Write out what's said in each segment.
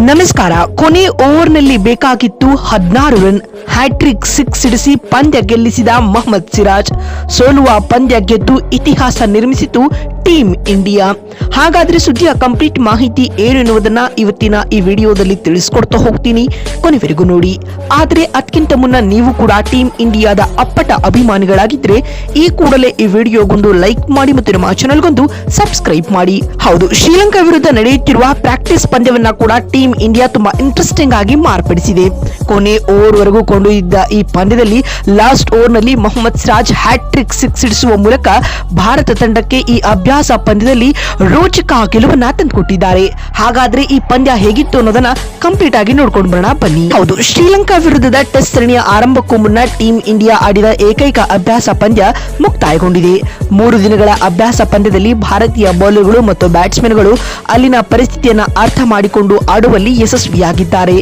ನಮಸ್ಕಾರ. ಕೊನೆ ಓವರ್ನಲ್ಲಿ ಬೇಕಾಗಿತ್ತು 16 ರನ್. ಹ್ಯಾಟ್ರಿಕ್ 6 ಸಿಡಿಸಿ ಪಂದ್ಯ ಗೆಲ್ಲಿಸಿದ ಮೊಹಮ್ಮದ್ ಸಿರಾಜ್. ಸೋಲುವ ಪಂದ್ಯ ಗೆದ್ದು ಇತಿಹಾಸ ನಿರ್ಮಿಸಿತು ಟೀಮ್ ಇಂಡಿಯಾ. ಹಾಗಾದ್ರೆ ಸುದ್ದಿಯ ಕಂಪ್ಲೀಟ್ ಮಾಹಿತಿ ಏನು ಎನ್ನುವುದನ್ನ ಇವತ್ತಿನ ಈ ವಿಡಿಯೋದಲ್ಲಿ ತಿಳಿಸ್ಕೊಡ್ತಾ ಹೋಗ್ತೀನಿ, ಕೊನೆವರೆಗೂ ನೋಡಿ. ಆದ್ರೆ ಅದಕ್ಕಿಂತ ಮುನ್ನ ನೀವು ಕೂಡ ಟೀಮ್ ಇಂಡಿಯಾದ ಅಪ್ಪಟ ಅಭಿಮಾನಿಗಳಾಗಿದ್ರೆ ಈ ಕೂಡಲೇ ಈ ವಿಡಿಯೋಗೊಂದು ಲೈಕ್ ಮಾಡಿ ಮತ್ತು ನಮ್ಮ ಚಾನೆಲ್ಗೊಂದು ಸಬ್ಸ್ಕ್ರೈಬ್ ಮಾಡಿ. ಹೌದು, ಶ್ರೀಲಂಕಾ ವಿರುದ್ಧ ನಡೆಯುತ್ತಿರುವ ಪ್ರಾಕ್ಟೀಸ್ ಪಂದ್ಯವನ್ನ ಕೂಡ ಟೀಮ್ ಇಂಡಿಯಾ ತುಂಬಾ ಇಂಟ್ರೆಸ್ಟಿಂಗ್ ಆಗಿ ಮಾರ್ಪಡಿಸಿದೆ. ಕೊನೆ ಓವರ್ ವರೆಗೂ ಕೊಂಡೊಯ್ದಿದ್ದ ಈ ಪಂದ್ಯದಲ್ಲಿ ಲಾಸ್ಟ್ ಓವರ್ ನಲ್ಲಿ ಮೊಹಮ್ಮದ್ ಸಿರಾಜ್ ಹ್ಯಾಟ್ರಿಕ್ 6 ಸಿಡಿಸುವ ಮೂಲಕ ಭಾರತ ತಂಡಕ್ಕೆ ಈ ಅಭ್ಯಾಸ ಪಂದ್ಯದಲ್ಲಿ ರೋಚಕ ಗೆಲುವನ್ನ ತಂದುಕೊಟ್ಟಿದ್ದಾರೆ. ಹಾಗಾದ್ರೆ ಈ ಪಂದ್ಯ ಹೇಗಿತ್ತು ಅನ್ನೋದನ್ನ ಕಂಪ್ಲೀಟ್ ಆಗಿ ನೋಡ್ಕೊಂಡು ಬರೋಣ ಬನ್ನಿ. ಹೌದು, ಶ್ರೀಲಂಕಾ ವಿರುದ್ಧದ ಟೆಸ್ಟ್ ಸರಣಿಯ ಆರಂಭಕ್ಕೂ ಮುನ್ನ ಟೀಮ್ ಇಂಡಿಯಾ ಆಡಿದ ಏಕೈಕ ಅಭ್ಯಾಸ ಪಂದ್ಯ ಮುಕ್ತಾಯಗೊಂಡಿದೆ. 3 ದಿನಗಳ ಅಭ್ಯಾಸ ಪಂದ್ಯದಲ್ಲಿ ಭಾರತೀಯ ಬೌಲರ್ಗಳು ಮತ್ತು ಬ್ಯಾಟ್ಸ್ಮನ್ಗಳು ಅಲ್ಲಿನ ಪರಿಸ್ಥಿತಿಯನ್ನ ಅರ್ಥ ಮಾಡಿಕೊಂಡು ಆಡುವಲ್ಲಿ ಯಶಸ್ವಿಯಾಗಿದ್ದಾರೆ.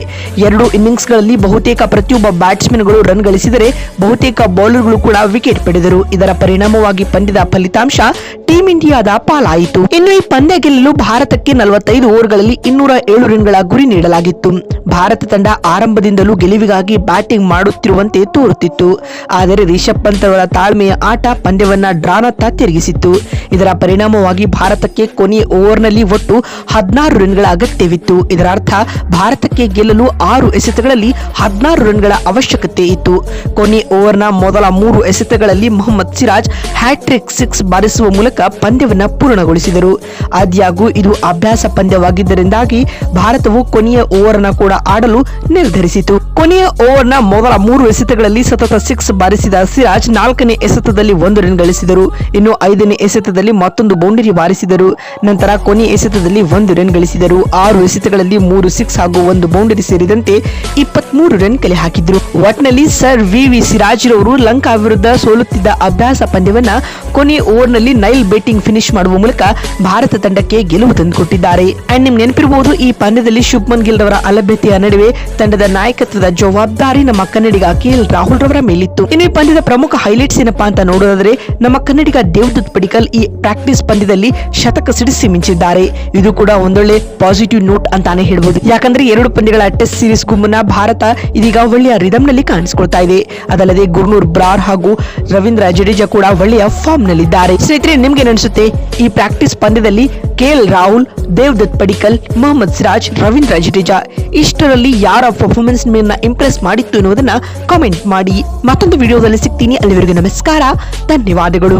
2 ಇನ್ನಿಂಗ್ಸ್ಗಳಲ್ಲಿ ಬಹುತೇಕ ಪ್ರತಿಯೊಬ್ಬ ಬ್ಯಾಟ್ಸ್ಮನ್ಗಳು ರನ್ ಗಳಿಸಿದರೆ ಬಹುತೇಕ ಬೌಲರ್ಗಳು ಕೂಡ ವಿಕೆಟ್ ಪಡೆದರು. ಇದರ ಪರಿಣಾಮವಾಗಿ ಪಂದ್ಯದ ಫಲಿತಾಂಶ ಟೀಮ್ ಇಂಡಿಯಾದ ಪಾಲಾಯಿತು. ಇನ್ನು ಈ ಪಂದ್ಯ ಗೆಲ್ಲಲು ಭಾರತಕ್ಕೆ 45 ಓವರ್ಗಳಲ್ಲಿ 207 ರನ್ಗಳ ಗುರಿ ನೀಡಲಾಗಿತ್ತು. ಭಾರತ ತಂಡ ಆರಂಭದಿಂದಲೂ ಗೆಲುವಿಗಾಗಿ ಬ್ಯಾಟಿಂಗ್ ಮಾಡುತ್ತಿರುವಂತೆ ತೋರುತ್ತಿತ್ತು. ಆದರೆ ರಿಷಬ್ ಪಂತ್ ಅವರ ತಾಳ್ಮೆಯ ಆಟ ಪಂದ್ಯವನ್ನ ಡ್ರಾನತ್ತ ತಿರುಗಿಸಿತ್ತು. ಇದರ ಪರಿಣಾಮವಾಗಿ ಭಾರತಕ್ಕೆ ಕೊನೆಯ ಓವರ್ನಲ್ಲಿ ಒಟ್ಟು 16 ರನ್ಗಳ ಅಗತ್ಯವಿತ್ತು. ಇದರ ಅರ್ಥ ಭಾರತಕ್ಕೆ ಗೆಲ್ಲಲು 6 ಎಸೆತಗಳಲ್ಲಿ 16 ರನ್ಗಳ ಅವಶ್ಯಕತೆ ಇತ್ತು. ಕೊನೆ ಓವರ್ನ ಮೊದಲ 3 ಎಸೆತಗಳಲ್ಲಿ ಮೊಹಮ್ಮದ್ ಸಿರಾಜ್ ಹ್ಯಾಟ್ರಿಕ್ 6 ಬಾರಿಸುವ ಮೂಲಕ ಪಂದ್ಯವನ್ನ ಪೂರ್ಣಗೊಳಿಸಿದರು. ಆದ್ಯಾಗೂ ಇದು ಅಭ್ಯಾಸ ಪಂದ್ಯವಾಗಿದ್ದರಿಂದಾಗಿ ಭಾರತವು ಕೊನೆಯ ಓವರ್ನ ಕೂಡ ಆಡಲು ನಿರ್ಧರಿಸಿತು. ಕೊನೆಯ ಓವರ್ನ ಮೊದಲ 3 ಎಸೆತಗಳಲ್ಲಿ ಸತತ 6 ಬಾರಿಸಿದ ಸಿರಾಜ್ 4ನೇ ಎಸೆತದಲ್ಲಿ 1 ರನ್ ಗಳಿಸಿದರು. ಇನ್ನು 5ನೇ ಎಸೆತದಲ್ಲಿ ಮತ್ತೊಂದು ಬೌಂಡರಿ ಬಾರಿಸಿದರು. ನಂತರ ಕೊನೆಯ ಎಸೆತದಲ್ಲಿ 1 ರನ್ ಗಳಿಸಿದರು. 6 ಎಸೆತಗಳಲ್ಲಿ 3 6 ಹಾಗೂ 1 ಬೌಂಡರಿ ಸೇರಿದಂತೆ 23 ರನ್ ಕಲೆ ಹಾಕಿದ್ರು. ಒಟ್ನಲ್ಲಿ ಸರ್ ವಿ ಸಿರಾಜ್ ರವರು ಲಂಕಾ ವಿರುದ್ಧ ಸೋಲುತ್ತಿದ್ದ ಅಭ್ಯಾಸ ಪಂದ್ಯವನ್ನ ಕೊನೆ ಓವರ್ನಲ್ಲಿ ನೈಲ್ ಬ್ಯಾಟಿಂಗ್ ಫಿನಿಶ್ ಮಾಡುವ ಮೂಲಕ ಭಾರತ ತಂಡಕ್ಕೆ ಗೆಲುವು ತಂದುಕೊಟ್ಟಿದ್ದಾರೆ. ಅಂಡ್ ನಿಮ್ಗೆ ನೆನಪಿರಬಹುದು, ಈ ಪಂದ್ಯದಲ್ಲಿ ಶುಭ್ಮನ್ ಗಿಲ್ ರವರ ಅಲಭ್ಯತೆಯ ನಡುವೆ ತಂಡದ ನಾಯಕತ್ವದ ಜವಾಬ್ದಾರಿ ನಮ್ಮ ಕನ್ನಡಿಗ KL ರಾಹುಲ್ ರವರ ಮೇಲಿತ್ತು. ಇನ್ನು ಈ ಪಂದ್ಯದ ಪ್ರಮುಖ ಹೈಲೈಟ್ಸ್ ಏನಪ್ಪಾ ಅಂತ ನೋಡೋದಾದ್ರೆ, ನಮ್ಮ ಕನ್ನಡಿಗ ದೇವದತ್ ಪಡಿಕ್ಕಲ್ ಈ ಪ್ರಾಕ್ಟೀಸ್ ಪಂದ್ಯದಲ್ಲಿ ಶತಕ ಸಿಡಿಸಿ ಮಿಂಚಿದ್ದಾರೆ. ಇದು ಕೂಡ ಒಂದೊಳ್ಳೆ ಪಾಸಿಟಿವ್ ನೋಟ್ ಅಂತಾನೆ ಹೇಳ್ಬೋದು. ಯಾಕಂದ್ರೆ 2 ಪಂದ್ಯಗಳ ಟೆಸ್ಟ್ ಸೀರೀಸ್ ಮುನ್ನ ಭಾರತ ಇದೀಗ ಒಳ್ಳೆಯ ರಿದಮ್ ನಲ್ಲಿ ಕಾಣಿಸಿಕೊಳ್ತಾ ಇದೆ. ಅದಲ್ಲದೆ ಗುರ್ನೂರ್ ಬ್ರಾರ್ ಹಾಗೂ ರವೀಂದ್ರ ಜಡೇಜಾ ಕೂಡ ಒಳ್ಳೆಯ ಫಾರ್ಮ್ ನಲ್ಲಿದ್ದಾರೆ. ಸ್ನೇಹಿತರೆ, ನಿಮ್ಗೆ ಅನಿಸುತ್ತೆ ಈ ಪ್ರಾಕ್ಟೀಸ್ ಪಂದ್ಯದಲ್ಲಿ KL ರಾಹುಲ್, ದೇವದತ್ ಪಡಿಕ್ಕಲ್, ಮೊಹಮ್ಮದ್ ಸಿರಾಜ್, ರವೀಂದ್ರ ಜಡೇಜಾ ಇಷ್ಟರಲ್ಲಿ ಯಾರ ಪರ್ಫಾರ್ಮೆನ್ಸ್ ನಿಮ್ಮನ್ನ ಇಂಪ್ರೆಸ್ ಮಾಡಿತ್ತು ಎನ್ನುವುದನ್ನ ಕಾಮೆಂಟ್ ಮಾಡಿ. ಮತ್ತೊಂದು ವಿಡಿಯೋದಲ್ಲಿ ಸಿಗ್ತೀನಿ. ಅಲ್ಲಿವರೆಗೂ ನಮಸ್ಕಾರ, ಧನ್ಯವಾದಗಳು.